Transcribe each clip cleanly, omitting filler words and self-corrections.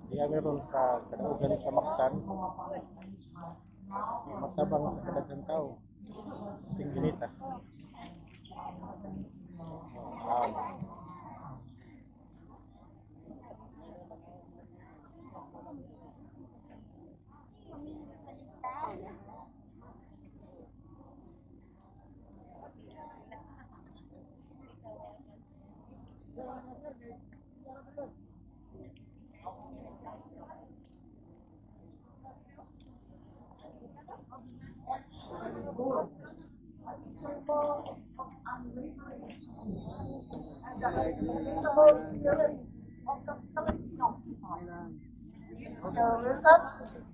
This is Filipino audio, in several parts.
Diya meron sa kadaugan sa Mactan, matabang sa kadagang tao. Tingginita.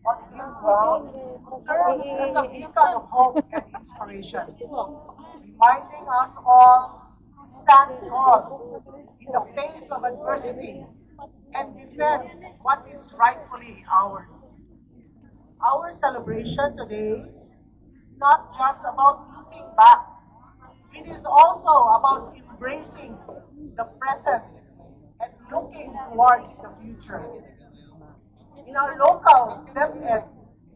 On this ground serves as a beacon of hope and inspiration, reminding us all to stand tall in the face of adversity and defend what is rightfully ours. Our celebration today is not just about looking back, it is also about embracing the present and looking towards the future. In our local DepEd,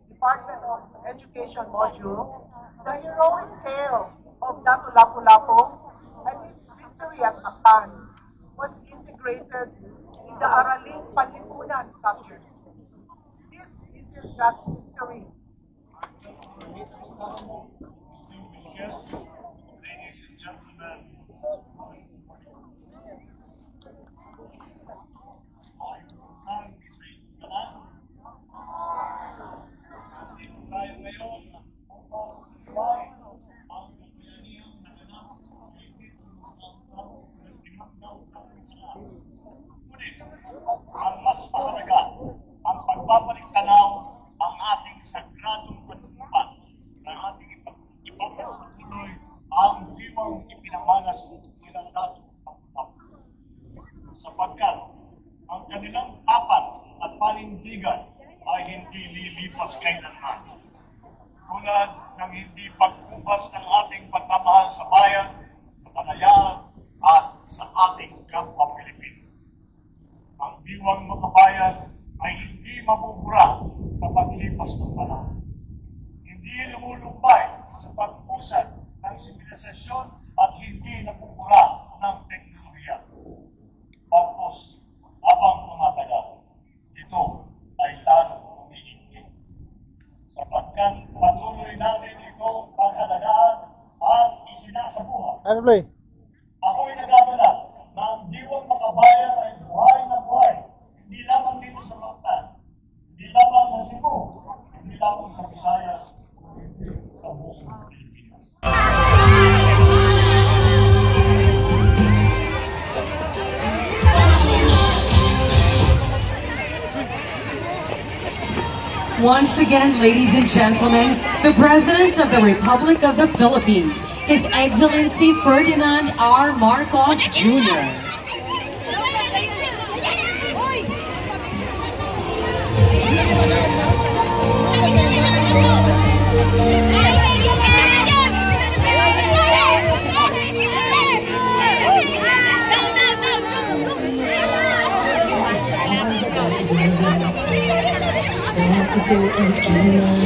Department of Education module, the heroic tale of Dato Lapu-Lapu and his victory at Mactan was integrated in the Araling Panlipunan subject. This isn't just history. Ladies and gentlemen, tayo ngayon upang subuhay ang kapangyarihang naganap higit ang taong nagtimagdaw ng nakaraan. Ngunit, ang mas mahalaga, ang pagbabalik tanaw ang ating sagradong panunumpan na ating ipagpatuloy ang diwang ipinamalas nila Dato Lapu-Lapu. Sapagkat ang kanilang tapat at panindigan ay hindi lilipas kailanman. Tulad ng hindi pagkubas ng ating pagmamahal sa bayan, sa kalayaan, at sa ating kapwa Pilipino. Ang diwang makabayan ay hindi mabubura sa paglipas ng panahon. Hindi lumulumbay sa pag-usad ng sibilisasyon at hindi nabubura ng teknolohiya. Pagkos, habang tumatagal, ito ay lalo umiinit. Sapagkat patuloy natin ito paghalagaan at isinasabuhay. Ano, Blay? Ako'y nagdadala na ang diwang makabayan ay buhay na buhay. Hindi lamang dito sa Mactan, hindi lamang sa Cebu, hindi lamang sa Visayas, kundi sa buong Pilipinas. Once again, ladies and gentlemen, the President of the Republic of the Philippines, His Excellency Ferdinand R. Marcos Jr. Ito ay kinakailangan.